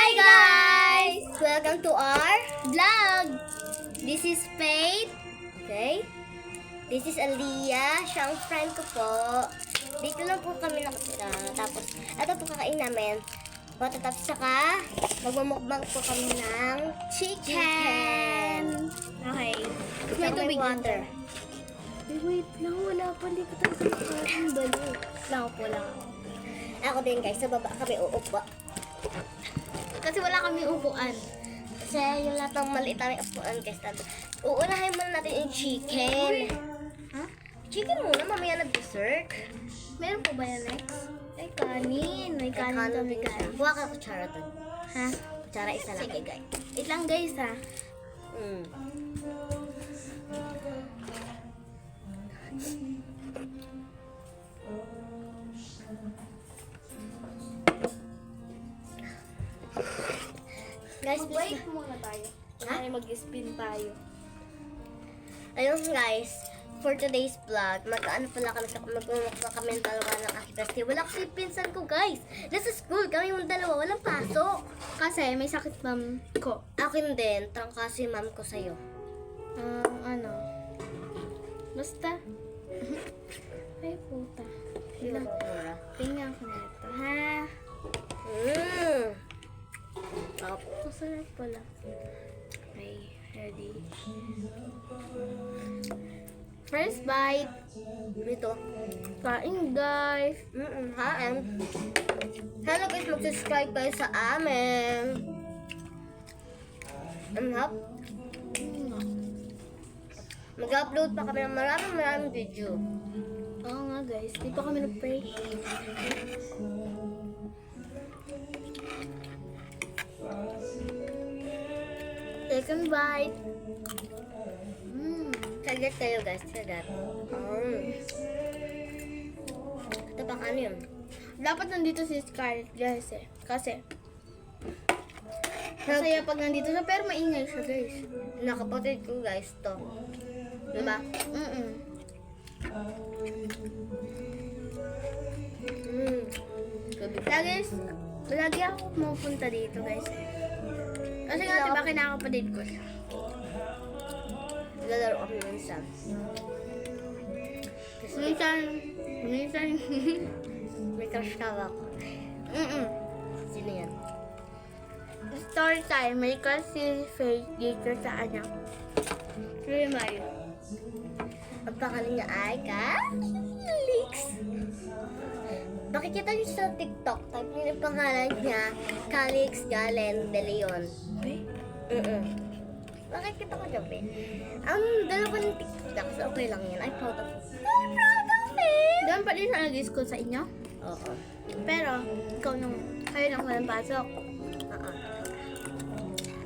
Hi guys! Welcome to our vlog. This is Faith. Okay? This is Aliyah. Siya ang friend ko po. Dito lang po kami nakatira. Tapos, ito po kakain namin. Tapos saka, magmumukbang po kami ng chicken. Okay. May tubig water. Wait lang, wala pa. Hindi ko talaga makain balo. Lang po lang. Ako din guys, sa baba kami uupo. Kasi wala kami upuan. Kasi yung lahat ng maliit namin upuan guys. Uunahin muna natin yung chicken. Ha? Chicken muna, mamaya na dessert. Meron po ba yan next? Ay, kanin. May kanin kami guys. Kuha ka kutsara doon. Ha? Kutsara isa lang. Sige guys. Wait lang guys ha. Guys, Wait muna tayo. Ha? Ay, mag-spin tayo. ayun guys, for today's vlog, mag-ano pala kami, magmumukha kami ng dalawa ng aking bestie. Wala kasi pinsan ko guys. Nasa school, kami yung dalawa, walang pasok. Kasi may sakit ma'am ko. Akin din, trangkasi ma'am ko sa'yo. Ano? Basta. Ay, puta. Tingnan ko na ito, ha? Masarap pala. Okay, ready? First bite. Dito. Kain, guys. Kain. Hello guys, mag-subscribe kayo sa amin. Mag-upload pa kami ng maraming video. Oo nga, guys. Di pa kami nag-pray. Second bite. Kagat kayo guys, kagat. Ito pang ano yun? Dapat nandito si Scarlett, guys, eh. Kasi, masaya pag nandito siya, pero maingay siya, guys. Nakapatid ko guys to. Diba? Lagi ako pumupunta dito, guys, eh. Kasi nga, diba, kinakapatid ko siya. Lalaro kami minsan. Minsan, May crush ka ba ako? Sino yan? story time, may kasi Faith dito sa anak. Sino Mario? Ang pangalan niya ay Calix. Makikita niyo sa TikTok. Type niyo yung pangalan niya, Calix Galen De Leon. Makikita ko dyan, eh. Ang dalawa ng TikTok, so okay lang yan. I'm proud of it. I'm proud of it! Doon pa din siya nag-school sa inyo? Oo. Pero, kayo nang walang pasok.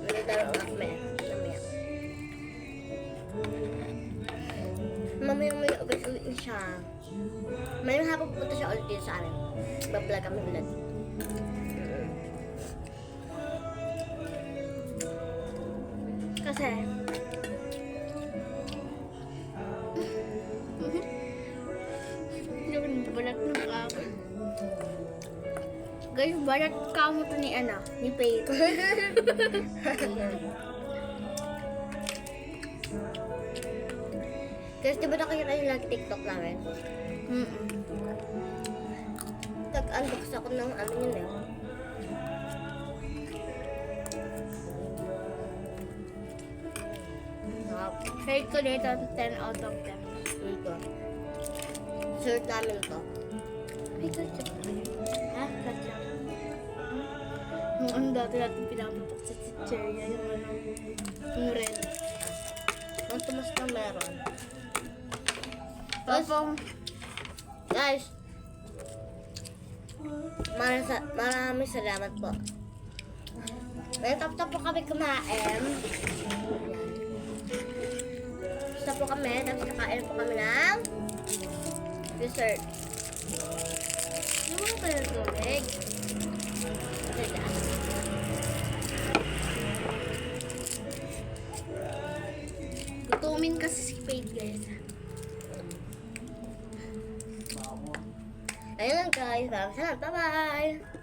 Nagdaro nga kami. Mamaya may ulit na siya. Mayroong hapon pupunta siya ulit dito sa amin. Bablog kami ulit. Kasi, yun, balat ng ako. Guys, balat kamo to ni ni Faith. Kasi diba nakikita niyo lagi TikTok namin? Tag-unbox ako ng ano yun eh. Faith ko dito, 10 out of 10. Ito. Shirt namin to. Ay, ketchup. Ha? Ketchup. Yung ano dati natin pinapatok sa chicheria, yung red. Ang tumas na meron. Tapos, Guys, maraming salamat po. May tap-tap po kami kumain. Tapos po kami, tapos kakain po kami ng dessert. yung mga kaya tubig. Gutumin kasi si Faith, guys. Ayun lang guys. Salamat. Bye-bye.